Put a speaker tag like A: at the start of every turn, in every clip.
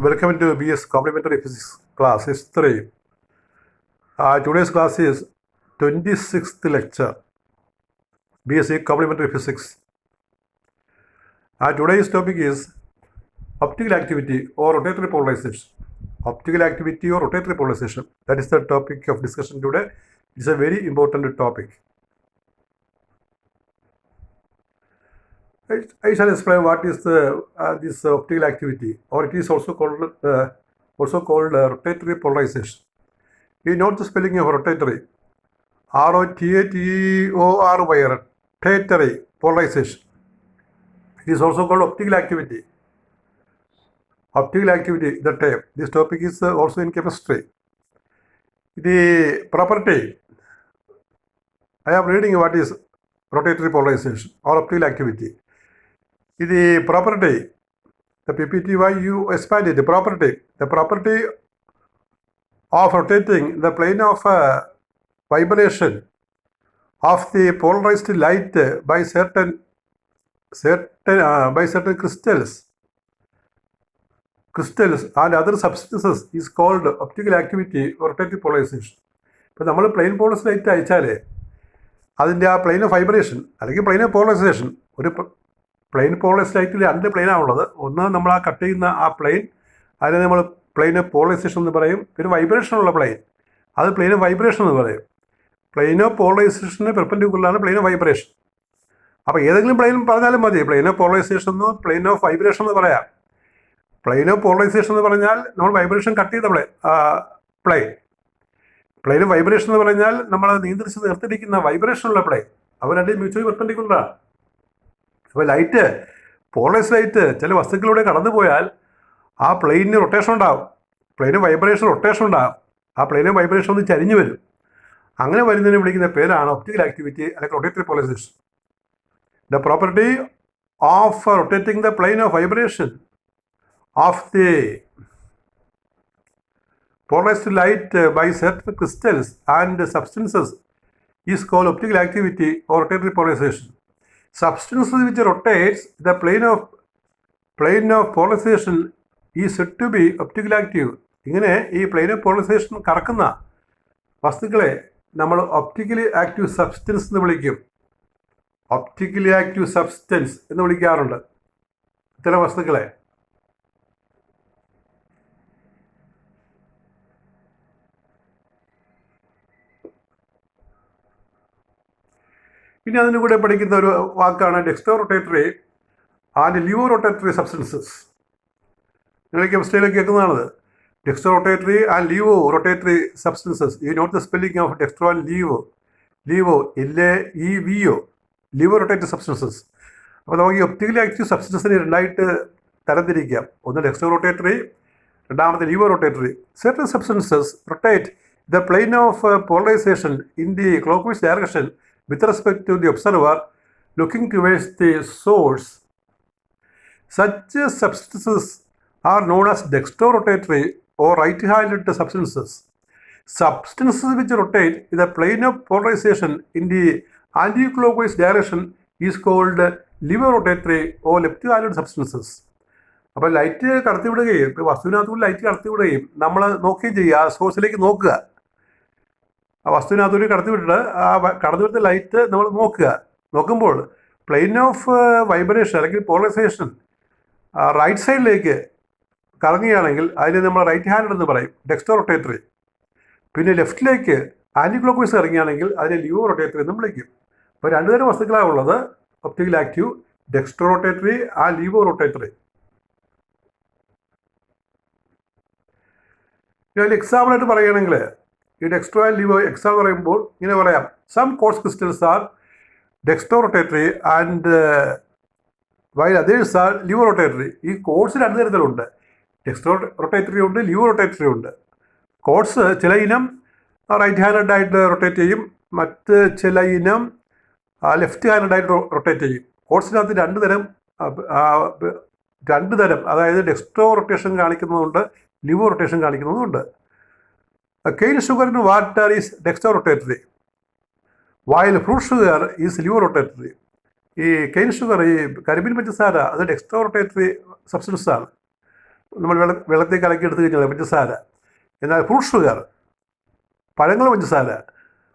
A: Welcome to BS Complementary Physics class History. Today's class is 26th lecture, BSc Complementary Physics. Today's topic is optical activity or rotatory polarization. Optical activity or rotatory polarization. That is the topic of discussion today. It's a very important topic. I shall explain what is this optical activity, or it is also called rotatory polarization. We note the spelling of rotatory, ROTATORY, rotatory polarization. It is also called optical activity. Optical activity, the term. This topic is also in chemistry. The property, I am reading what is rotatory polarization or optical activity. The property, the PPT, why you expanded the property of rotating the plane of vibration of the polarized light by certain crystals and other substances is called optical activity or rotatory polarization. ഇപ്പോൾ നമ്മൾ plain polarised light അയച്ചാൽ അതിൻ്റെ ആ plain of vibration അല്ലെങ്കിൽ plain of polarisation, ഒരു plain polarised ലൈറ്റിൽ രണ്ട് പ്ലെയിനാണുള്ളത്. ഒന്ന് നമ്മൾ ആ കട്ട് ചെയ്യുന്ന ആ പ്ലെയിൻ, അതിനെ നമ്മൾ പ്ലെയിൻ ഓഫ് പോളറൈസേഷൻ എന്ന് പറയും. പിന്നെ വൈബ്രേഷനുള്ള പ്ലെയിൻ, അത് പ്ലെയിൻ ഓഫ് വൈബ്രേഷൻ എന്ന് പറയും. പ്ലെയിൻ ഓഫ് പോളറൈസേഷന് പെർപെൻഡിക്കുലറാണ് പ്ലെയിൻ ഓഫ് വൈബ്രേഷൻ. അപ്പോൾ ഏതെങ്കിലും പ്ലെയിൻ പറഞ്ഞാലും മതി, പ്ലെയിൻ ഓഫ് പോളറൈസേഷൻ എന്നോ പ്ലെയിൻ ഓഫ് വൈബ്രേഷൻ എന്ന് പറയാം. പ്ലെയിൻ ഓഫ് പോളറൈസേഷൻ എന്ന് പറഞ്ഞാൽ നമ്മൾ വൈബ്രേഷൻ കട്ട് ചെയ്ത പ്ലെയിൻ ഓഫ് വൈബ്രേഷൻ എന്ന് പറഞ്ഞാൽ നമ്മൾ നിയന്ത്രിച്ച് നിർത്തിയിരിക്കുന്ന വൈബ്രേഷനുള്ള പ്ലെയിൻ. അവർ രണ്ടും മ്യൂച്വലി പെർപെൻഡിക്കുലറാണ്. അപ്പോൾ ലൈറ്റ്, പോളറൈസ്ഡ് ലൈറ്റ് ചില വസ്തുക്കളിലൂടെ കടന്നു പോയാൽ ആ പ്ലെയിനിന് റൊട്ടേഷൻ ഉണ്ടാകും, പ്ലെയിന് വൈബ്രേഷൻ റൊട്ടേഷൻ ഉണ്ടാകും. ആ പ്ലെയിന് വൈബ്രേഷൻ ഒന്ന് ചരിഞ്ഞു വരും. അങ്ങനെ വരുന്നതിനെ വിളിക്കുന്ന പേരാണ് ഒപ്റ്റിക്കൽ ആക്ടിവിറ്റി അല്ലെങ്കിൽ rotatory polarisation. The property of rotating the plain of vibration of the polarized light by certain crystals and substances is called optical activity or rotatory polarization. Substances which rotates the plane of polarization is said to be optically active. ഇങ്ങനെ ഈ plain of polarisation കറക്കുന്ന വസ്തുക്കളെ നമ്മൾ optically active substance എന്ന് വിളിക്കും. Optically active substance എന്ന് വിളിക്കാറുണ്ട് ഇത്തരം വസ്തുക്കളെ. ഇനി അതിന് കൂടെ പഠിക്കുന്ന ഒരു വാക്കാണ് dextro rotatory and laevo rotatory substances. നിങ്ങൾ കെമിസ്ട്രിയിലേക്ക് കേൾക്കുന്നതാണത്. Dextro rotatory and laevo rotatory substances. You note the spelling of dextro and laevo laevo rotatory substances. അപ്പോൾ നമുക്ക് ഈ ഒപ്റ്റിക്കലി ആക്റ്റീവ് സബ്സ്റ്റൻസിനെ രണ്ടായിട്ട് തരംതിരിക്കാം. ഒന്ന് ഡെക്സ്ട്രോ റൊട്ടേറ്ററി, രണ്ടാമത്തെ laevo rotatory. Certain substances rotate the plane of polarization in the clockwise direction with respect to the observer looking towards the source. Such substances are known as dextrorotatory or right-handed substances. Substances which rotate in the plane of polarization in the anti-clockwise direction is called levorotatory or left-handed substances. അപ്പോൾ light കടത്തിവിടുകയും, ഇപ്പോൾ വസ്തുവിനകത്തുകൂടി light കടത്തിവിടുകയും നമ്മൾ നോക്കുകയും ചെയ്യുക, ആ സോഴ്സിലേക്ക് നോക്കുക. ആ വസ്തുവിനകത്തൊരു കടത്തിവിട്ടിട്ട് ആ കടത്തിവിട്ട ലൈറ്റ് നമ്മൾ നോക്കുമ്പോൾ പ്ലെയിൻ ഓഫ് വൈബ്രേഷൻ അല്ലെങ്കിൽ പോളറൈസേഷൻ റൈറ്റ് സൈഡിലേക്ക് കറങ്ങുകയാണെങ്കിൽ അതിനെ നമ്മൾ റൈറ്റ് ഹാൻഡ് എന്ന് പറയും, ഡെക്സ്ട്രോ റൊട്ടേറ്ററി. പിന്നെ ലെഫ്റ്റിലേക്ക് ആൻറ്റി ക്ലോക്ക് വൈസ് ഇറങ്ങുകയാണെങ്കിൽ അതിനെ ലിവോ റൊട്ടേറ്ററി എന്ന് വിളിക്കും. അപ്പോൾ രണ്ടുതരം വസ്തുക്കളാണ് ഉള്ളത്, ഒപ്റ്റിക്കൽ ആക്റ്റീവ്, ഡെക്സ്ട്രോ റൊട്ടേറ്ററി, ആ ലിവോ റൊട്ടേറ്ററി. ഇതിൽ എക്സാമ്പിളായിട്ട് പറയുകയാണെങ്കിൽ ഈ ഡെക്സ്ട്രോ ആൻഡ് ലിവോ എക്സാമ്പിൾ പറയുമ്പോൾ ഇങ്ങനെ പറയാം. Some quartz crystals are dextro rotatory and while others are laevorotatory. ഈ കോഴ്സ് രണ്ട് തരത്തിലുണ്ട്, ഡെക്സ്ട്രോ റൊട്ടേറ്ററി ഉണ്ട്, ലിവോ റൊട്ടേറ്ററി ഉണ്ട്. കോഴ്സ് ചില ഇനം റൈറ്റ് ഹാൻഡഡ് ആയിട്ട് റൊട്ടേറ്റ് ചെയ്യും, മറ്റ് ചില ഇനം ലെഫ്റ്റ് ഹാൻഡഡ് ആയിട്ട് റൊട്ടേറ്റ് ചെയ്യും. കോഴ്സിനകത്ത് രണ്ട് തരം, അതായത് ഡെക്സ്ട്രോ റൊട്ടേഷൻ കാണിക്കുന്നതുണ്ട്, ലിവോ റൊട്ടേഷൻ കാണിക്കുന്നതുണ്ട്. Cane sugar in water is dextrorotatory, while fruit sugar is levorotatory. ഈ കെയിൻ ഷുഗർ, ഈ കരിമ്പിൻ പഞ്ചസാര, അത് ഡെക്സ്ട്രോ റൊട്ടേറ്ററി സബ്സ്റ്റൻസ് ആണ്. നമ്മൾ വെള്ളത്തിൽ കലക്കി എടുത്തു കഴിഞ്ഞാൽ പഞ്ചസാര. എന്നാൽ ഫ്രൂട്ട് ഷുഗർ, പഴങ്ങൾ പഞ്ചസാര,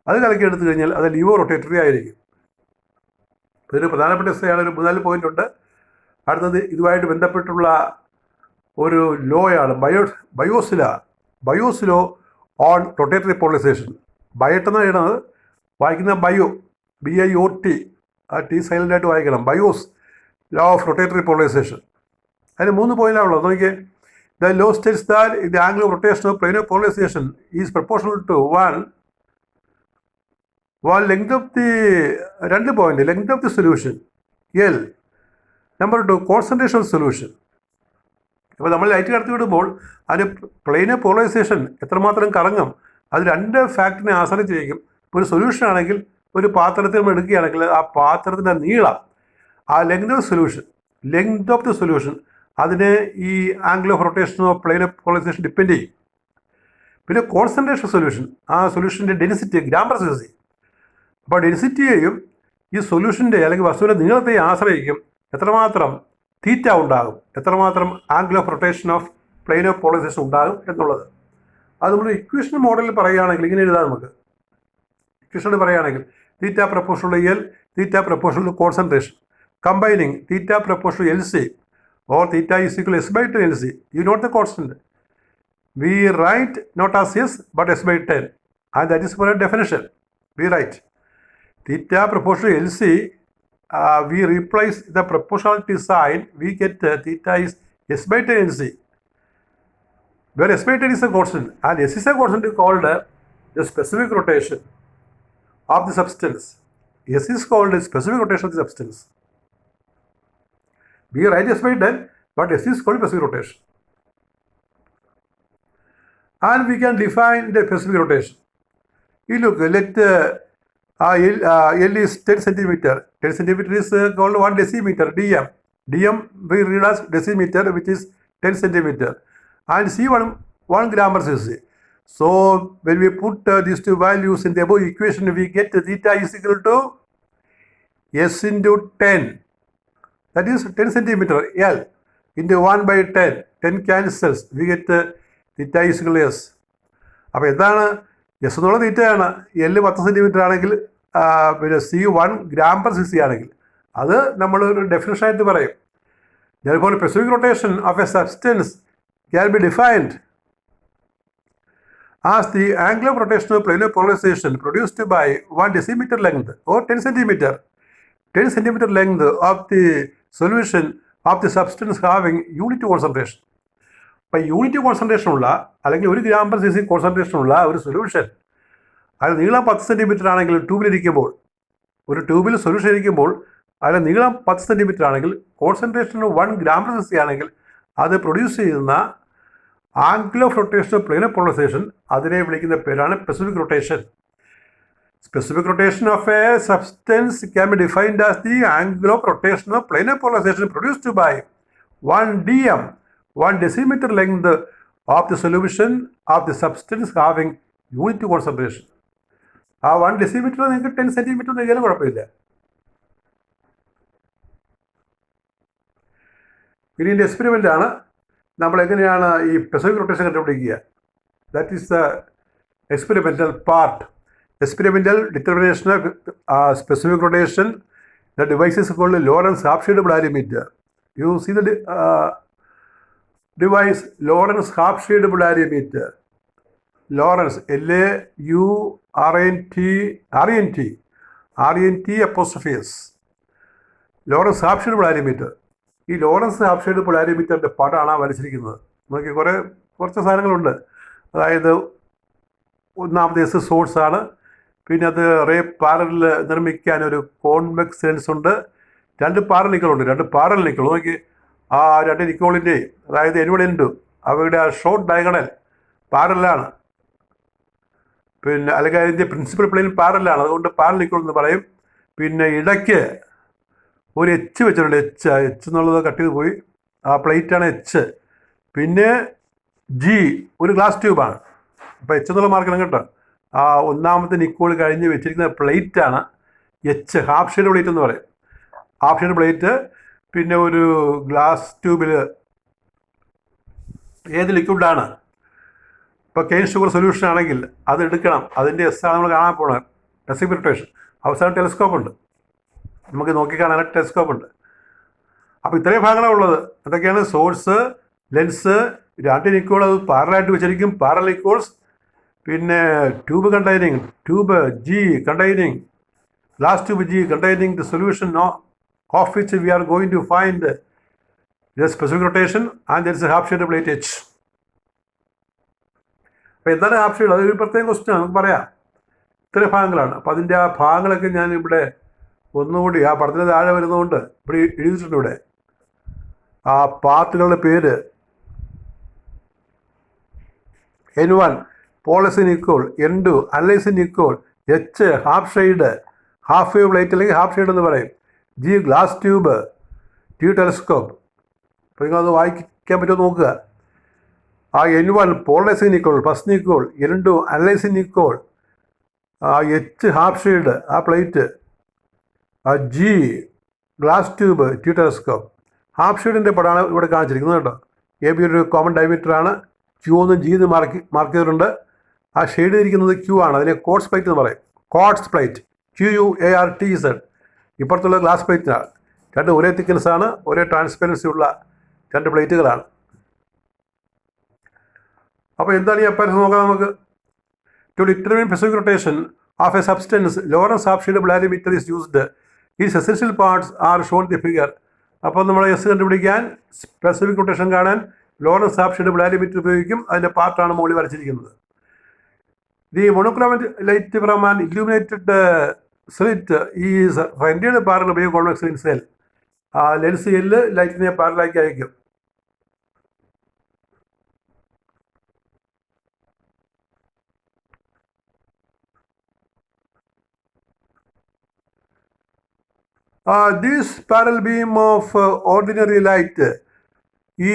A: അത് കലക്കി എടുത്തു കഴിഞ്ഞാൽ അത് ലീവോ റൊട്ടേറ്ററി ആയിരിക്കും. ഇതൊരു പ്രധാനപ്പെട്ട എസ്സയാണ്. ഒരു 3-4 പോയിന്റ് ഉണ്ട്. അടുത്തത് ഇതുമായിട്ട് ബന്ധപ്പെട്ടുള്ള ഒരു ലോയാണ് Biot's law on rotatory polarization. Biot എന്ന് പറയുന്നത് വായിക്കുന്ന BIOT, ആ ടി സൈലൻ്റായിട്ട് വായിക്കണം. Biot's law of rotatory polarization. അതിന് 3 പോയിന്റാണുള്ളത്. നോക്കിയേ. The law states that the angle of rotation of plane of polarization is proportional to length of the 2 point length of the solution L. Number 2 concentration of solution. അപ്പോൾ നമ്മൾ light കടത്തി വിടുമ്പോൾ അതിന് plain of polarisation എത്രമാത്രം കറങ്ങും അത് 2 ഫാക്ടറിനെ ആശ്രയിച്ചിരിക്കും. ഇപ്പോൾ ഒരു സൊല്യൂഷൻ ആണെങ്കിൽ ഒരു പാത്രത്തിൽ നമ്മൾ എടുക്കുകയാണെങ്കിൽ ആ പാത്രത്തിൻ്റെ നീളം, ആ ലെങ്ത് ഓഫ് ദി സൊല്യൂഷൻ അതിന് ഈ angle of rotation of plane of polarisation depend ചെയ്യും. പിന്നെ കോൺസെൻട്രേഷൻ സൊല്യൂഷൻ, ആ സൊല്യൂഷൻ്റെ ഡെൻസിറ്റി, ഗ്രാം/cc. അപ്പോൾ ഡെൻസിറ്റിയെയും ഈ സൊല്യൂഷൻ്റെ അല്ലെങ്കിൽ വസ്തുവിൻ്റെ നീളത്തെയും ആശ്രയിക്കും എത്രമാത്രം തീറ്റ ഉണ്ടാകും, എത്രമാത്രം angle of rotation of plane of polarisation ഉണ്ടാകും എന്നുള്ളത്. അത് നമ്മൾ ഇക്വേഷൻ മോഡലിൽ പറയുകയാണെങ്കിൽ ഇങ്ങനെ എഴുതാം. നമുക്ക് ഇക്വേഷനിൽ പറയുകയാണെങ്കിൽ theta proportional to L, theta proportional to concentration, combining theta proportional to LC or theta is equal to S/10 LC. You note the constant. We write not as S but S/10, and that is for a definition. We write theta proportional to LC. We replace the proportionality sign. We get theta is S/10 LC. Where S/10 is a constant and S is a constant called the specific rotation of the substance. S is called the specific rotation of the substance. We write S/10, but S is called specific rotation. And we can define the specific rotation. You look, let L is 10 centimeter. 10 centimeter is called 1 decimeter, dm. Dm we read as decimeter, which is 10 centimeter. And C 1 gram/cc. So when we put these 2 values in the above equation, we get theta is equal to S into 10. That is 10 centimeter L into 1/10. 10 cancels. We get theta is equal to S. അപ്പോൾ എന്താണ് S എന്നുള്ള തീറ്റയാണ്. L 10 centimetre ആണെങ്കിൽ പിന്നെ C 1 gram/cc ആണെങ്കിൽ അത് നമ്മളൊരു definition ആയിട്ട് പറയും. അതുപോലെ specific rotation of a substance can be defined as the angle of rotation of plane of polarization produced by 1 decimeter length or 10 centimeter. 10 centimeter length of the solution of the substance having unit concentration. ഇപ്പോൾ unit concentration ഉള്ള അല്ലെങ്കിൽ 1 gram/cc concentration ഉള്ള ഒരു solution അതിന് നീളം 10 centimetre ആണെങ്കിൽ ട്യൂബിലിരിക്കുമ്പോൾ, ഒരു ട്യൂബിൽ സൊല്യൂഷൻ ഇരിക്കുമ്പോൾ അതിന് നീളം 10 സെൻറ്റിമീറ്റർ ആണെങ്കിൽ കോൺസെൻട്രേഷൻ 1 gram/cc ആണെങ്കിൽ അത് പ്രൊഡ്യൂസ് ചെയ്യുന്ന angle of rotation of plane of polarisation അതിനെ വിളിക്കുന്ന പേരാണ് specific rotation. Specific rotation of a substance can be defined as the angle of rotation of plane of polarization produced by 1 dm, 1 decimeter length of the solution of the substance having unit concentration. ആ 1 decimeter നിങ്ങൾക്ക് 10 centimeter നൽകിയാലും കുഴപ്പമില്ല. ഇനി ഇതിൻ്റെ experiment ആണ്. നമ്മൾ എങ്ങനെയാണ് ഈ സ്പെസിഫിക് റൊട്ടേഷൻ കണ്ടുപിടിക്കുക? That is the experimental part. Experimental determination of specific rotation. The device is called Lorentz half-shade polarimeter. You see the device Lorentz half-shade polarimeter. Lorentz L-U-R-E-N-T Lorentz half-shade polarimeter. ഈ Lawrence half shade പൊളാരിമീറ്ററിൻ്റെ പടമാണ് വരച്ചിരിക്കുന്നത്. നോക്കി കുറച്ച് സാധനങ്ങളുണ്ട്. അതായത് ഒന്നാമത് S സോഴ്സാണ്. പിന്നെ അത് റേ പാരലിൽ നിർമ്മിക്കാൻ ഒരു കോൺവെക്സ് ലെൻസ് ഉണ്ട്. 2 പാരൽ നിക്കലുണ്ട്. 2 പാരൽ നിക്കൽ നോക്കി. ആ 2 നിക്കോളിൻ്റെയും അതായത് N1 N2 അവയുടെ ആ ഷോർട്ട് ഡയഗണൽ പാരലാണ്. പിന്നെ അല്ലെങ്കിൽ അതിൻ്റെ പ്രിൻസിപ്പൽ പ്ലെയിൻ പാരലാണ്. അതുകൊണ്ട് പാരൽ നിക്കോൾ എന്ന് പറയും. പിന്നെ ഇടയ്ക്ക് ഒരു എച്ച് വെച്ചിട്ടുണ്ട്. എച്ച് എന്നുള്ളത് കട്ട് ചെയ്ത് പോയി. ആ പ്ലേറ്റാണ് എച്ച്. പിന്നെ ജി ഒരു ഗ്ലാസ് ട്യൂബാണ്. അപ്പോൾ എച്ച് എന്നുള്ള മാർക്കണം കേട്ടോ. ആ ഒന്നാമത്തെ നിക്കോൾ കഴിഞ്ഞ് വെച്ചിരിക്കുന്ന പ്ലേറ്റാണ് എച്ച്, ഹാഫ് ഷെയ്ഡ് പ്ലേറ്റ് എന്ന് പറയും. Half shade plate. പിന്നെ ഒരു ഗ്ലാസ് ട്യൂബിൽ ഏത് ലിക്വിഡാണ്. ഇപ്പോൾ കെയിൻ ഷുഗർ സൊല്യൂഷൻ ആണെങ്കിൽ അത് എടുക്കണം, അതിൻ്റെ എസ് ആണ് നമ്മൾ കാണാൻ പോകുന്നത്, റെസിപ്യൂട്ടേഷൻ. അവസാനം ടെലിസ്കോപ്പ് ഉണ്ട്, നമുക്ക് നോക്കിക്കാണാനായിട്ട് ടെലിസ്കോപ്പ് ഉണ്ട്. അപ്പോൾ ഇത്രയും ഭാഗങ്ങളാണ് ഉള്ളത്. എന്തൊക്കെയാണ്? സോഴ്സ്, ലെൻസ്, രണ്ട് നിക്കോൾ അത് പാരലായിട്ട് വെച്ചിരിക്കും, പാരൽ നിക്കോൾസ്. പിന്നെ ട്യൂബ് കണ്ടെയ്നിങ്, ട്യൂബ് ജി കണ്ടെയ്നിങ്, ഗ്ലാസ് ട്യൂബ് ജി containing the solution of which we are going to find the specific rotation and there is a half shade plate H. അപ്പോൾ എന്താണ് half shade? അതൊരു പ്രത്യേക question നമുക്ക് പറയാം. ഇത്രയും ഭാഗങ്ങളാണ്. അപ്പോൾ അതിൻ്റെ ആ ഭാഗങ്ങളൊക്കെ ഞാൻ ഇവിടെ ഒന്നുകൂടി ആ പടത്തിന് താഴെ വരുന്നതുകൊണ്ട് ഇവിടെ എഴുതിയിട്ടുണ്ട്. ഇവിടെ ആ പാത്തുകളുടെ പേര്: N1 polarising Nicol, N2 analysing Nicol, H half shade, half wave light അല്ലെങ്കിൽ ഹാഫ് ഷെയ്ഡ് എന്ന് പറയും, G glass tube, T telescope. അപ്പോൾ നിങ്ങളത് വായിക്കാൻ പറ്റുമോ നോക്കുക. ആ N1 polarising Nicol, first Nicol, N2 analysing Nicol, H half shade ആ plate, G glass tube, T telescope. Half ഷെയ്ഡിൻ്റെ പടമാണ് ഇവിടെ കാണിച്ചിരിക്കുന്നത് കേട്ടോ. എ ബി ഒരു കോമൺ ഡയമീറ്ററാണ്. Q ഒന്ന് G എന്ന് മാർക്ക് ചെയ്തിട്ടുണ്ട്. ആ ഷെയ്ഡ് ഇരിക്കുന്നത് Q ആണ്. അതിനെ കോട്സ് പ്ലേറ്റ് എന്ന് പറയും. Coats plate, QUARTZ. ഇപ്പുറത്തുള്ള ഗ്ലാസ് പ്ലേറ്റിനാണ്. രണ്ട് ഒരേ തിക്നെസ് ആണ്, ഒരേ ട്രാൻസ്പെറൻസി ഉള്ള രണ്ട് പ്ലേറ്റുകളാണ്. അപ്പോൾ എന്താണ് ഈ അപ്പാരൻസ് നോക്കാം നമുക്ക്. To determine specific rotation of a substance, Laurent's half shade polarimeter is used. Its essential parts are shown the figure. അപ്പോൾ നമ്മൾ എസ് കണ്ടുപിടിക്കാൻ, സ്പെസിഫിക് റൊട്ടേഷൻ കാണാൻ ലോറൻസ് ഹാഫ് ഷെയ്ഡ് ബ്ലാരിമീറ്റർ ഉപയോഗിക്കും. അതിൻ്റെ പാർട്ടാണ് മുകളിൽ വരച്ചിരിക്കുന്നത്. The monochromatic light from an illuminated slit is rendered parallel by convex lens cell. ആ ലെൻസ് എല്ല് ലൈറ്റിനെ പാരലാക്കി അയക്കും. This parallel beam of ordinary light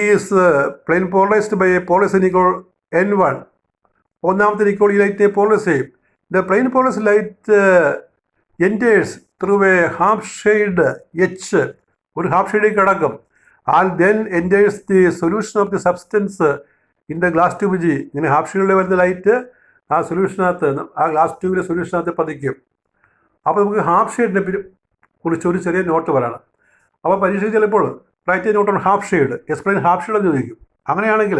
A: is plane polarized by a polarizing equal N1. ഒന്നാമത്തെ ഇക്വൾ ഈ ലൈറ്റിനെ പോളറൈസ് ചെയ്യും. The plain polarise light enters through A half shade H, ഒരു half ഷെയ്ഡിൽ കിടക്കും. And then enters the solution of the substance in the glass tube G. ഇങ്ങനെ half ഷെയ്ഡിൽ വരുന്ന light ആ സൊല്യൂഷനകത്ത്, ആ ഗ്ലാസ് ട്യൂബിലെ സൊല്യൂഷനകത്ത് പതിക്കും. അപ്പോൾ നമുക്ക് ഹാഫ് ഷെയ്ഡിനെ കുറിച്ച് ഒരു ചെറിയ നോട്ട് പറയണം. അപ്പോൾ പരീക്ഷ ചിലപ്പോൾ write note on half shade, explain half shade എന്ന് ചോദിക്കും. അങ്ങനെയാണെങ്കിൽ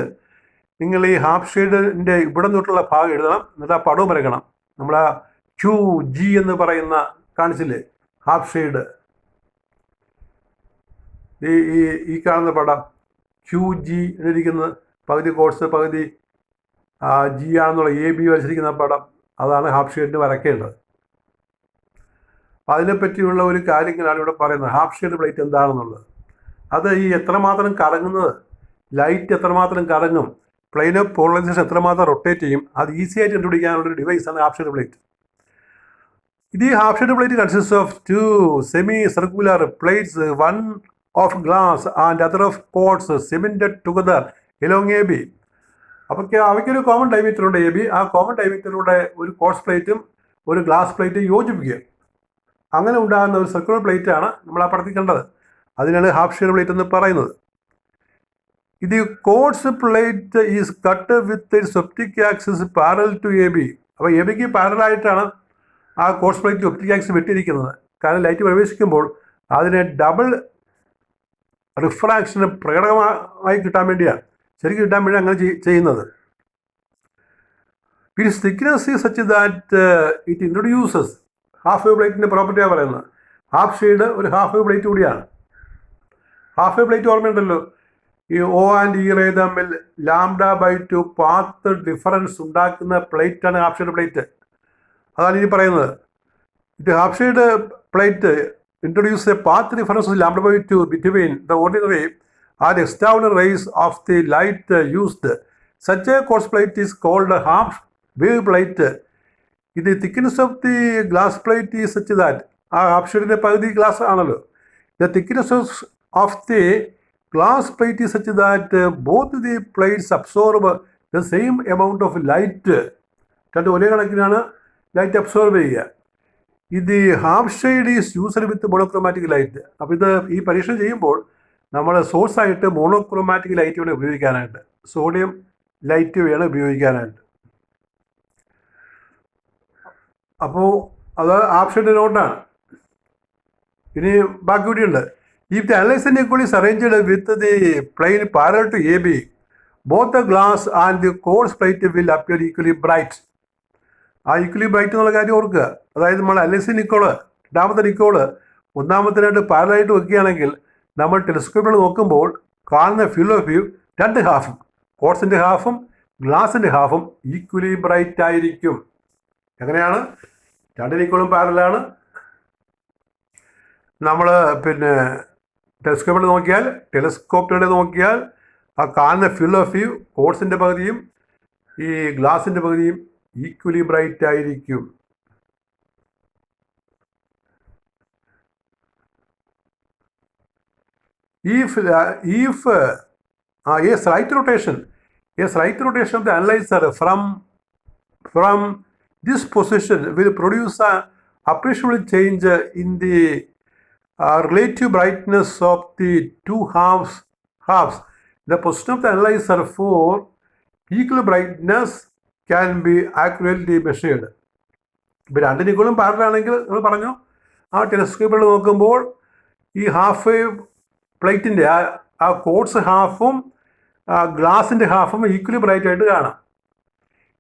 A: നിങ്ങൾ ഈ ഹാഫ് ഷെയ്ഡിൻ്റെ ഇവിടെ നിന്നിട്ടുള്ള ഭാഗം എഴുതണം, എന്നിട്ട് ആ പടവും വരയ്ക്കണം. നമ്മൾ ആ QG എന്ന് പറയുന്ന കാണിച്ചില്ലേ ഹാഫ് ഷെയ്ഡ്, ഈ കാണുന്ന പടം QG എന്നിരിക്കുന്നത് പകുതി കോഴ്സ് പകുതി G ആണെന്നുള്ള AB വരച്ചിരിക്കുന്ന പടം, അതാണ് ഹാഫ് ഷെയ്ഡിന് വരയ്ക്കേണ്ടത്. അതിനെപ്പറ്റിയുള്ള ഒരു കാര്യങ്ങളാണ് ഇവിടെ പറയുന്നത്. ഹാഫ് ഷെയ്ഡ് പ്ലേറ്റ് എന്താണെന്നുള്ളത്, അത് ഈ എത്രമാത്രം കറങ്ങുന്നത്, ലൈറ്റ് എത്രമാത്രം കറങ്ങും, പ്ലെയിൻ ഓഫ് പോളറൈസേഷൻ എത്രമാത്രം റൊട്ടേറ്റ് ചെയ്യും, അത് ഈസി ആയിട്ട് കണ്ടുപിടിക്കാനുള്ളൊരു ഡിവൈസാണ് ഹാഫ് ഷെയ്ഡ് പ്ലേറ്റ്. ഇത് ഈ half shade plate consist of 2 semi circular plates, one of glass and other of pots cemented together along AB. അപ്പോൾ അവയ്ക്കൊരു കോമൺ ഡയമീറ്റർ ഉണ്ട് AB. ആ കോമൺ ഡയമീറ്ററിലൂടെ ഒരു കോട്സ് പ്ലേറ്റും ഒരു ഗ്ലാസ് പ്ലേറ്റും യോജിപ്പിക്കുക. അങ്ങനെ ഉണ്ടാകുന്ന ഒരു സർക്കുലർ പ്ലേറ്റാണ് നമ്മൾ ആ പടത്തിൽ കണ്ടത്. അതിനാണ് ഹാഫ് ഷെയ്ഡ് പ്ലേറ്റ് എന്ന് പറയുന്നത്. ഇത് quartz plate is cut with its optic axis parallel to AB. അപ്പോൾ ABക്ക് പാരലായിട്ടാണ് ആ കോട്സ് പ്ലേറ്റ് ഒപ്റ്റിക് ആക്സിസ് വെട്ടിയിരിക്കുന്നത്. കാരണം ലൈറ്റ് പ്രവേശിക്കുമ്പോൾ അതിനെ ഡബിൾ റിഫ്രാക്ഷന് പ്രകടമായി കിട്ടാൻ വേണ്ടിയാണ്, ശരിക്കും കിട്ടാൻ വേണ്ടി അങ്ങനെ ചെയ്യുന്നത്. Its thickness is such that it introduces, half wave പ്ലേറ്റിൻ്റെ പ്രോപ്പർട്ടിയാണ് പറയുന്നത്. ഹാഫ് ഷെയ്ഡ് ഒരു ഹാഫ് വേവ് പ്ലേറ്റ് കൂടിയാണ്. ഹാഫ് വേവ് പ്ലേറ്റ് ഓർമ്മയുണ്ടല്ലോ, ഈ O ആൻഡ് E റേ തമ്മിൽ λ/2 പാത്ത് ഡിഫറൻസ് ഉണ്ടാക്കുന്ന പ്ലേറ്റാണ് ഹാഫ് ഷെയ്ഡ് പ്ലേറ്റ്. അതാണ് ഇനി പറയുന്നത്. ഇത് half shade plate introduce a path difference λ/2 between the ordinary and external rays of the light used. Such a quartz plate is called half wave plate. ഇത് thickness of the glass plate is such that, ആ half ഷെയ്ഡിൻ്റെ പകുതി glass ആണല്ലോ. The thickness of the glass plate is such that both the plates absorb the same amount of light. രണ്ട് ഒരേ കണക്കിനാണ് light absorb ചെയ്യുക. ഇത് half shade is used with monochromatic light. അപ്പോൾ ഇത് ഈ പരീക്ഷ ചെയ്യുമ്പോൾ നമ്മൾ സോഴ്സായിട്ട് മോണോക്രോമാറ്റിക് ലൈറ്റ് വേണം ഉപയോഗിക്കാനായിട്ട്. സോഡിയം ലൈറ്റ് വേണം ഉപയോഗിക്കാനായിട്ട്. അപ്പോൾ അത് ആപ്ഷൻ്റെ നോട്ടാണ്. ഇനി ബാക്കി കൂടിയുണ്ട്. If the analyser equally arranged with the plane parallel to A B, both the glass and the quartz plate will appear equally bright. ആ ഈക്വലി ബ്രൈറ്റ് എന്നുള്ള കാര്യം ഓർക്കുക. അതായത് നമ്മൾ അനലൈസർ നിക്കോള്, രണ്ടാമത്തെ നിക്കോള് ഒന്നാമത്തിനായിട്ട് പാരലായിട്ട് വെക്കുകയാണെങ്കിൽ നമ്മൾ ടെലിസ്കോപ്പിൽ നോക്കുമ്പോൾ കാണുന്ന ഫീൽഡ് ഓഫ് വ്യൂ രണ്ട് ഹാഫും, കോഴ്സിൻ്റെ ഹാഫും ഗ്ലാസിൻ്റെ ഹാഫും ഈക്വലി ബ്രൈറ്റ് ആയിരിക്കും. എങ്ങനെയാണ്? രണ്ട് നിക്കോളും പാരലാണ്. നമ്മൾ ടെലിസ്കോപ്പിലൂടെ നോക്കിയാൽ ആ കാണുന്ന ഫീൽഡ് ഓഫ് വ്യൂ കോഴ്സിൻ്റെ പകുതിയും ഈ ഗ്ലാസിൻ്റെ പകുതിയും ഈക്വലി ബ്രൈറ്റ് ആയിരിക്കും. If a slight rotation of the analyzer from this position will produce an appreciable change in the relative brightness of the two halves. The position of the analyzer for equal brightness can be accurately measured. ഇപ്പോൾ രണ്ട് നിക്കോളും പാരലാണെങ്കിൽ നമ്മൾ പറഞ്ഞു ആ ടെലിസ്കോപ്പിൽ നോക്കുമ്പോൾ ഈ half wave പ്ലേറ്റിൻ്റെ ആ course ഹാഫും ഗ്ലാസിൻ്റെ ഹാഫും equally bright ആയിട്ട് കാണാം.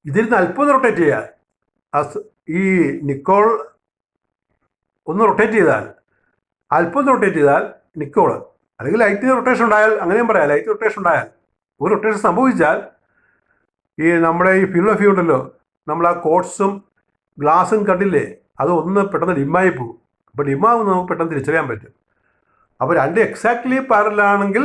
A: ഇതിരുന്ന് അല്പം റൊട്ടേറ്റ് ചെയ്യാൻ ഈ നിക്കോൾ ഒന്ന് റൊട്ടേറ്റ് ചെയ്താൽ, അല്പം റൊട്ടേറ്റ് ചെയ്താൽ നിക്കോള്, അല്ലെങ്കിൽ ലൈറ്റിന് റൊട്ടേഷൻ ഉണ്ടായാൽ അങ്ങനെയും പറയാം, ലൈറ്റ് റൊട്ടേഷൻ ഉണ്ടായാൽ ഒരു റൊട്ടേഷൻ സംഭവിച്ചാൽ ഈ നമ്മുടെ ഈ ഫീൽഡ് ഓഫ് വ്യൂ ഉണ്ടല്ലോ, നമ്മൾ ആ കോഴ്സും ഗ്ലാസും കണ്ടില്ലേ, അത് ഒന്ന് പെട്ടെന്ന് ഡിമ്മായി പോകും. അപ്പോൾ ഡിമ്മാകുമ്പോൾ നമുക്ക് പെട്ടെന്ന് തിരിച്ചറിയാൻ പറ്റും. അപ്പോൾ രണ്ട് എക്സാക്ട്ലി പാരലാണെങ്കിൽ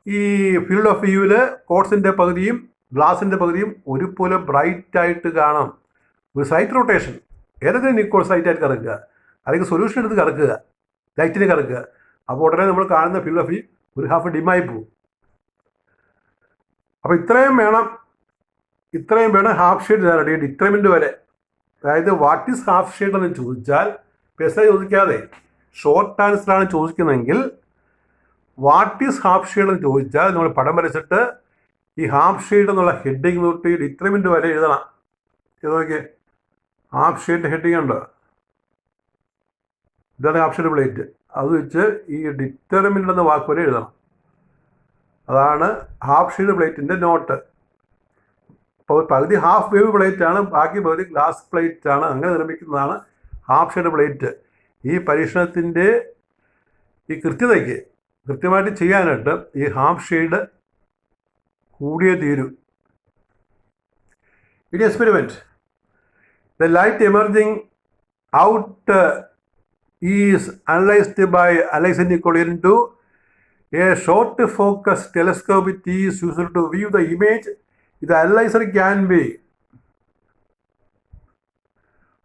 A: ഈ ഫീൽഡ് ഓഫ് വ്യൂവിൽ കോഴ്സിൻ്റെ പകുതിയും ഗ്ലാസിൻ്റെ പകുതിയും ഒരുപോലെ ബ്രൈറ്റ് ആയിട്ട് കാണാം. ഒരു സൈറ്റ് റൊട്ടേഷൻ ഏതെങ്കിലും നിക്കോൾ സൈറ്റായിട്ട് കറക്കുക, അല്ലെങ്കിൽ സൊല്യൂഷൻ എടുത്ത് കറക്കുക, ലൈറ്റിനെ കറക്കുക, അപ്പോൾ ഉടനെ നമ്മൾ കാണുന്ന ഫീൽഡ് ഓഫ് വ്യൂ ഒരു ഹാഫ് ഡിമായി പോകും. അപ്പോൾ ഇത്രയും വേണം ഹാഫ് ഷെയ്ഡ് റെഡി ഡിറ്റർമിൻ്റ് വരെ. അതായത് വാട്ട് ഈസ് ഹാഫ് ഷെയ്ഡ് എന്ന് ചോദിച്ചാൽ പെസ ചോദിക്കാതെ ഷോർട്ട് ആൻസറാണ് ചോദിക്കുന്നതെങ്കിൽ വാട്ട് ഈസ് ഹാഫ് ഷെയ്ഡ് എന്ന് ചോദിച്ചാൽ നമ്മൾ പടം വരച്ചിട്ട് ഈ ഹാഫ് ഷെയ്ഡ് എന്നുള്ള ഹെഡിങ് തൊട്ട് ഡിറ്റർമിൻ്റ് വരെ എഴുതണം. ഇത് നോക്കിയേ, ഹാഫ് ഷെയ്ഡ് ഹെഡിങ് ഉണ്ട്, ഇതാണ് ഹാഫ് ഷെയ്ഡ് പ്ലേറ്റ്. അത് വെച്ച് ഈ ഡിറ്റർമിൻ്റ് എന്ന വാക്ക് വരെ എഴുതണം. അതാണ് ഹാഫ് ഷെയ്ഡ് പ്ലേറ്റിൻ്റെ നോട്ട്. അപ്പോൾ പകുതി ഹാഫ് വേവ് പ്ലേറ്റ് ആണ്, ബാക്കി പകുതി ഗ്ലാസ് പ്ലേറ്റ് ആണ്. അങ്ങനെ നിർമ്മിക്കുന്നതാണ് ഹാഫ് ഷെയ്ഡ് പ്ലേറ്റ്. ഈ പരീക്ഷണത്തിൻ്റെ ഈ കൃത്യമായിട്ട് ചെയ്യാനായിട്ട് ഈ ഹാഫ് ഷെയ്ഡ് കൂടിയേ തീരൂ. In experiment the light emerging out is analysed by analyser Nicol into a short focus telescope. It is used to view the image. The analyzer can be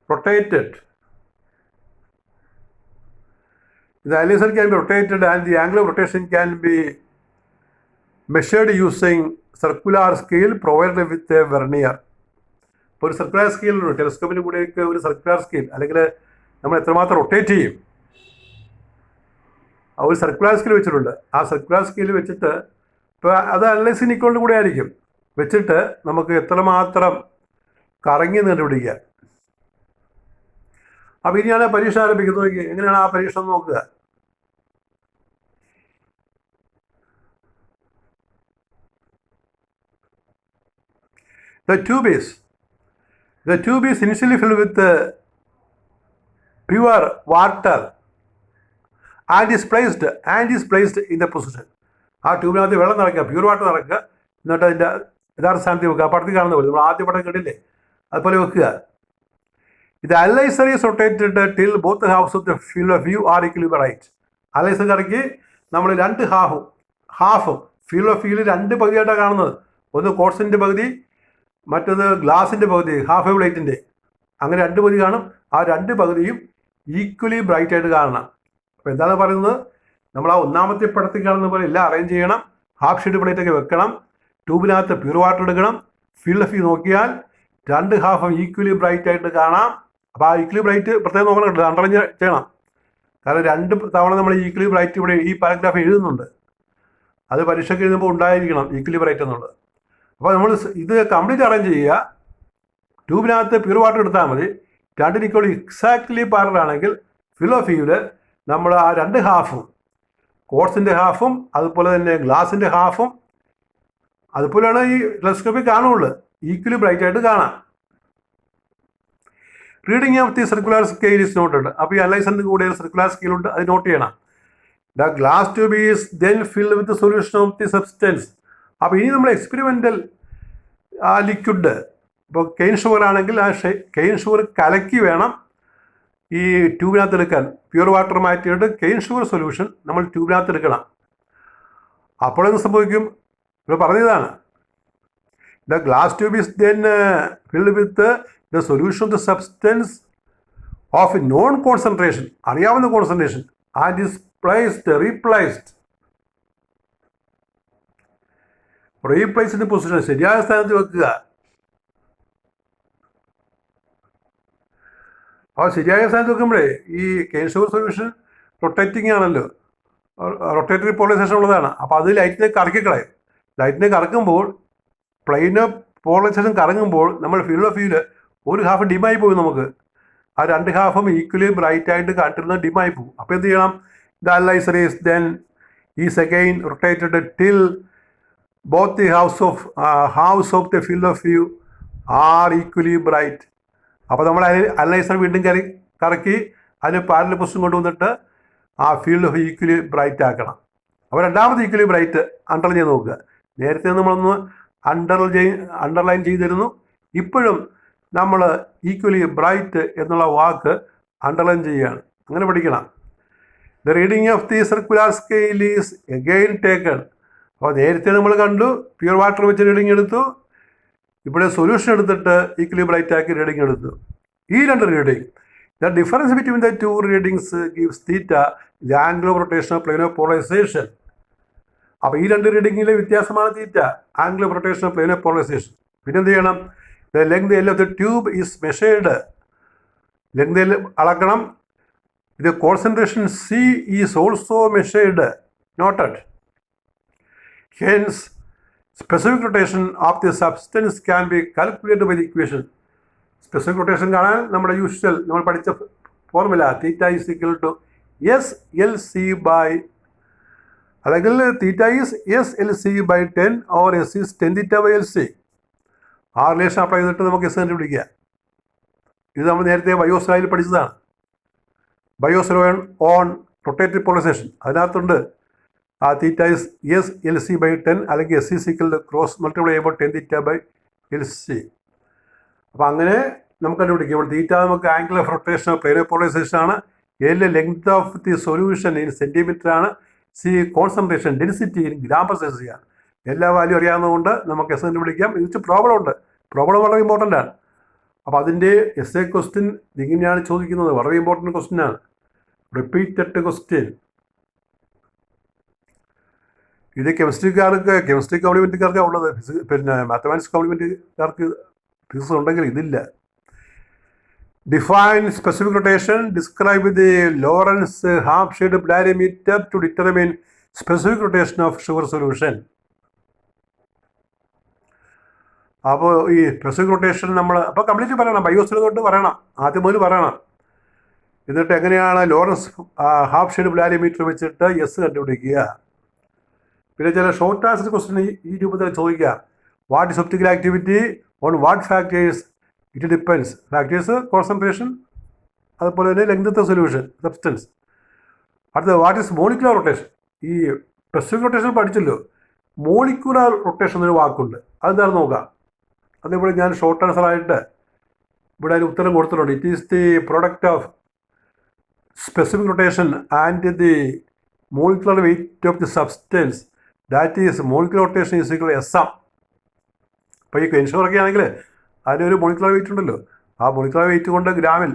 A: rotated. The analyzer can be rotated and the angle of rotation can be measured using circular scale provided with a vernier. ഇപ്പോൾ ഒരു circular scale ഉണ്ട്, ടെലിസ്കോപ്പിൻ്റെ കൂടെയൊക്കെ ഒരു circular scale, അല്ലെങ്കിൽ നമ്മൾ എത്രമാത്രം rotate ചെയ്യും ആ ഒരു സർക്കുലർ സ്കെയിൽ വെച്ചിട്ടുണ്ട്. ആ സർക്കുലർ സ്കെയിൽ വെച്ചിട്ട് ഇപ്പോൾ അത് അനലൈസർ നിക്കോളിൻ്റെ കൂടെ ആയിരിക്കും വെച്ചിട്ട് നമുക്ക് എത്രമാത്രം കറങ്ങി കണ്ടുപിടിക്കുക. അപ്പോൾ ഇനിയാണ് പരീക്ഷ ആരംഭിക്കുന്നത്. എങ്ങനെയാണ് ആ പരീക്ഷ നോക്കുക? The tube is initially filled with pure water and is placed in the position. ആ ട്യൂബിനകത്ത് വെള്ളം നിറയ്ക്കുക, പ്യൂർ വാട്ടർ നിറയ്ക്കുക, എന്നിട്ട് അതിൻ്റെ യഥാർത്ഥ സ്ഥാനത്ത് വെക്കുക. പടത്തിൽ കാണുന്ന പോലെ, നമ്മൾ ആദ്യ പടം കണ്ടില്ലേ, അതുപോലെ വെക്കുക. ഇത് analyser is rotated till both halves of the field of view are equally bright. Analyser കറക്കി നമ്മൾ രണ്ട് ഹാഫും ഫീൽഡ് ഓഫ് വ്യൂവിൽ രണ്ട് പകുതിയായിട്ടാണ് കാണുന്നത്. ഒന്ന് കോഴ്സിൻ്റെ പകുതി, മറ്റൊന്ന് ഗ്ലാസിൻ്റെ പകുതി, ഹാഫ് വേവ് ലൈറ്റിൻ്റെ. അങ്ങനെ രണ്ട് പകുതി കാണും. ആ രണ്ട് പകുതിയും ഈക്വലി ബ്രൈറ്റ് ആയിട്ട് കാണണം. അപ്പോൾ എന്താണ് പറയുന്നത്? നമ്മൾ ആ ഒന്നാമത്തെ പടത്തിൽ കാണുന്ന പോലെ എല്ലാം അറേഞ്ച് ചെയ്യണം. ഹാഫ് ഷെയ്ഡ് പ്ലേറ്റൊക്കെ വെക്കണം, ട്യൂബിനകത്ത് പ്യൂർ വാട്ടർ എടുക്കണം. ഫീൽഡ് ഓഫ് വ്യൂ നോക്കിയാൽ രണ്ട് ഹാഫും ഈക്വലി ബ്രൈറ്റ് ആയിട്ട് കാണാം. അപ്പോൾ ആ ഈക്വലി ബ്രൈറ്റ് പ്രത്യേകം നോക്കണം കേട്ടോ, അണ്ടർലൈൻ ചെയ്യണം. കാരണം രണ്ട് തവണ നമ്മൾ ഈക്വലി ബ്രൈറ്റ് ഇവിടെ ഈ പാരഗ്രാഫ് എഴുതുന്നുണ്ട്. അത് പരീക്ഷയ്ക്ക് എഴുതുമ്പോൾ ഉണ്ടായിരിക്കണം ഈക്വലി ബ്രൈറ്റ് എന്നുള്ളത്. അപ്പോൾ നമ്മൾ ഇത് കംപ്ലീറ്റ് അറേഞ്ച് ചെയ്യുക. ട്യൂബിനകത്ത് പ്യൂർ വാട്ടർ എടുത്താൽ മതി. രണ്ടിന് ഈക്വൽ എക്സാക്ട്ലി പാരലാണെങ്കിൽ ഫിലോഫിയിൽ നമ്മൾ ആ രണ്ട് ഹാഫും, കോഴ്സിൻ്റെ ഹാഫും അതുപോലെ തന്നെ ഗ്ലാസിൻ്റെ ഹാഫും അതുപോലെയാണ് ഈ ടെലസ്കോപ്പിൽ കാണുള്ളൂ, ഈക്വലി ബ്രൈറ്റ് ആയിട്ട് കാണാം. Reading of the circular scale is noted. അപ്പോൾ ഈ അനലൈസറിന് കൂടെ സർക്കുലർ സ്കെയിലുണ്ട്, അത് നോട്ട് ചെയ്യണം. The glass tube is then filled with solution of the substance. അപ്പോൾ ഇനി നമ്മൾ എക്സ്പെരിമെൻ്റൽ ആ ലിക്വിഡ്, ഇപ്പോൾ കെയിൻ ഷുഗർ ആണെങ്കിൽ ആ കെയിൻ ഷുഗർ കലക്കി വേണം ഈ ട്യൂബിനകത്ത് എടുക്കാൻ. പ്യൂർ വാട്ടർ മാറ്റിയിട്ട് കെയിൻ ഷുഗർ സൊല്യൂഷൻ നമ്മൾ ട്യൂബിനകത്ത് എടുക്കണം. അപ്പോഴെന്ത് സംഭവിക്കും? ഇവിടെ പറഞ്ഞതാണ്, the glass tube is then filled with the solution of the substance of known concentration, അറിയാവുന്ന concentration, and is replaced position, ശരിയായ സ്ഥാനത്ത് വെക്കുക. അപ്പോൾ ശരിയായ സ്ഥാനത്ത് വെക്കുമ്പോഴേ ഈ കെയിൻ ഷുഗർ സൊല്യൂഷൻ റൊട്ടേറ്റിംഗ് ആണല്ലോ, റൊട്ടേറ്ററി പോളറൈസേഷൻ ഉള്ളതാണ്. അപ്പോൾ അത് ലൈറ്റിനെ കറക്കിക്കളയും. ലൈറ്റിനെ കറക്കുമ്പോൾ പ്ലെയിന് പോളറൈസേഷൻ കറങ്ങുമ്പോൾ നമ്മൾ ഫീൽഡ് ഓഫ് വ്യൂവിൽ ഒരു ഹാഫ് ഡിമായി പോകും. നമുക്ക് ആ രണ്ട് ഹാഫും ഈക്വലി ബ്രൈറ്റ് ആയിട്ട് കാണിച്ചിരുന്നത് ഡിമായി പോകും. അപ്പോൾ എന്ത് ചെയ്യണം? The analyser is again rotated till both the halves of the field of view are equally bright. അപ്പോൾ നമ്മൾ അനലൈസർ വീണ്ടും കറക്കി അതിന് പാരലൽ പൊസിഷൻ കൊണ്ടുവന്നിട്ട് ആ ഫീൽഡ് ഓഫ് ഈക്വലി ബ്രൈറ്റ് ആക്കണം. അപ്പോൾ രണ്ടാമത് ഈക്വലി ബ്രൈറ്റ് അണ്ടർലൈൻ ചെയ്ത് നോക്കുക. നേരത്തെ നമ്മളൊന്ന് അണ്ടർലൈൻ ചെയ്തിരുന്നു. ഇപ്പോഴും നമ്മൾ ഈക്വലി ബ്രൈറ്റ് എന്നുള്ള വാക്ക് അണ്ടർലൈൻ ചെയ്യുകയാണ്. അങ്ങനെ പഠിക്കണം. The reading of the circular scale is again taken. അപ്പോൾ നേരത്തെ നമ്മൾ കണ്ടു പ്യൂർ വാട്ടർ വെച്ച് റീഡിങ് എടുത്തു, ഇവിടെ സൊല്യൂഷൻ എടുത്തിട്ട് ഈക്വലി ബ്രൈറ്റ് ആക്കി റീഡിങ് എടുത്തു. ഈ രണ്ട് reading, the difference between the two readings gives theta the angle of rotation of plane of polarization. അപ്പോൾ ഈ രണ്ട് റീഡിങ്ങിലെ വ്യത്യാസമാണ് theta, angle of rotation of plane of polarization. പിന്നെ എന്ത് ചെയ്യണം? The length L of the tube is measured. Length L അളക്കണം. ഇത് concentration C is also measured, noted. Hence, specific rotation of the substance can be calculated by the equation. Specific rotation കാണാൻ നമ്മുടെ usual നമ്മൾ പഠിച്ച formula theta is equal to S L C by, അല്ലെങ്കിൽ theta is S L C by 10 or S is 10 theta by L C. ആ relation apply ചെയ്തിട്ട് നമുക്ക് S കണ്ടുപിടിക്കുക. ഇത് നമ്മൾ നേരത്തെ ബയോസ് ലോയിൽ പഠിച്ചതാണ്. Biot's law on rotatory polarisation, അതിനകത്തുണ്ട് ആ theta is s L C by 10 അല്ലെങ്കിൽ എസ് സി സിക്കൽ ക്രോസ് മൾട്ടിപ്ലൈ ചെയ്യുമ്പോൾ 10 തീറ്റ ബൈ എൽ സി. അപ്പോൾ അങ്ങനെ നമുക്ക് കണ്ടുപിടിക്കും. ഇപ്പോൾ തീറ്റ നമുക്ക് angle of rotation of plane of polarization ആണ്, L length of the solution in centimetre ആണ്, C concentration density in gram per സെൻസ് ആണ്. എല്ലാ വാല്യൂ അറിയാവുന്നതുകൊണ്ട് നമുക്ക് എസ് കണ്ടുപിടിക്കാം. ഇത് പ്രോബ്ലം ഉണ്ട്, പ്രോബ്ലം വളരെ ഇമ്പോർട്ടൻ്റ് ആണ്. അപ്പോൾ അതിൻ്റെ എസ് എ ക്വസ്റ്റ്യൻ ഇങ്ങനെയാണ് ചോദിക്കുന്നത്, വളരെ ഇമ്പോർട്ടൻറ്റ് ക്വസ്റ്റ്യൻ ആണ്, റിപ്പീറ്റഡ് ക്വസ്റ്റ്യൻ. ഇത് കെമിസ്ട്രി കോംപ്ലിമെൻറ്റുകാർക്കാണ് ഉള്ളത്. പിന്നെ മാത്തമാറ്റിക്സ് കോംപ്ലിമെൻറ്റുകാർക്ക് ഫിസിക്സ് ഉണ്ടെങ്കിൽ ഇതില്ല. Define specific rotation, describe the Laurent's half shade polarimeter to determine specific rotation of sugar solution. അപ്പോൾ ഈ സ്പെസിഫിക് റൊട്ടേഷൻ നമ്മൾ അപ്പോൾ കംപ്ലീറ്റ് പറയണം, ബയോസിൽ തൊട്ട് പറയണം, ആദ്യം മുതൽ പറയണം. എന്നിട്ട് എങ്ങനെയാണ് ലോറൻസ് ഹാഫ് ഷെയ്ഡ് പോളാരിമീറ്റർ വെച്ചിട്ട് എസ് കണ്ടുപിടിക്കുക. പിന്നെ ചില ഷോർട്ട് ആൻസർ ക്വസ്റ്റ്യൻ ഈ രൂപത്തിൽ ചോദിക്കുക. What is optical activity on what factors? It depends. Factors concentration, അതുപോലെ തന്നെ ലെങ്ത് ഓഫ് സൊല്യൂഷൻ സബ്സ്റ്റൻസ്. അടുത്തത് വാട്ട് ഇസ് മോളിക്കുലർ റൊട്ടേഷൻ? ഈ സ്പെസിഫിക് റൊട്ടേഷൻ പഠിച്ചല്ലോ, മോളിക്കുലർ റൊട്ടേഷൻ എന്നൊരു വാക്കുണ്ട്, അതെന്താണെന്ന് നോക്കാം. അതിവിടെ ഞാൻ ഷോർട്ട് ആൻസർ ആയിട്ട് ഇവിടെ അതിന് ഉത്തരം കൊടുത്തിട്ടുണ്ട്. It is the product of specific rotation and the molecular weight of the substance, that is molecular rotation is equal SM. അപ്പോൾ ഈ കെൻഷുറൊക്കെ ആണെങ്കിൽ അതിനൊരു മോളിക്കുലർ വെയിറ്റ് ഉണ്ടല്ലോ, ആ മോളിക്കുലർ വെയിറ്റ് കൊണ്ട് ഗ്രാമിൽ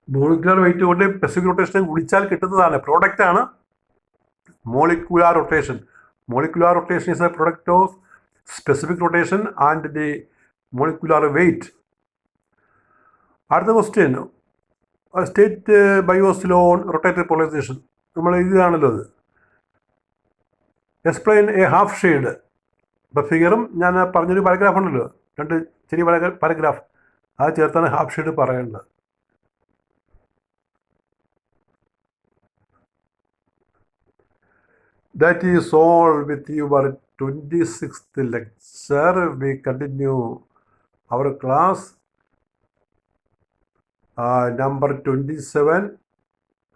A: മോളിക്കുലർ വെയിറ്റ് കൊണ്ട് സ്പെസിഫിക് റൊട്ടേഷനെ ഗുണിച്ചാൽ കിട്ടുന്നതാണ്, പ്രോഡക്റ്റാണ് molecular rotation. Molecular rotation is a product of specific rotation and the molecular weight. അടുത്ത question, state Biot's law on rotatory polarization. നമ്മൾ ഇതാണല്ലോ അത്. എക്സ്പ്ലെയിൻ എ ഹാഫ് ഷെയ്ഡ് ഇപ്പോൾ ഫിഗറും ഞാൻ പറഞ്ഞൊരു പാരഗ്രാഫ് ഉണ്ടല്ലോ, 2 ചെറിയ പാരഗ്രാഫ്, അത് ചേർത്താണ് ഹാഫ് ഷെയ്ഡ് പറയേണ്ടത്. That is all with your 26th lecture. We continue our class number 27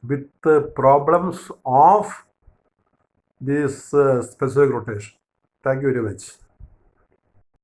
A: with the problems of this specific rotation. Thank you very much.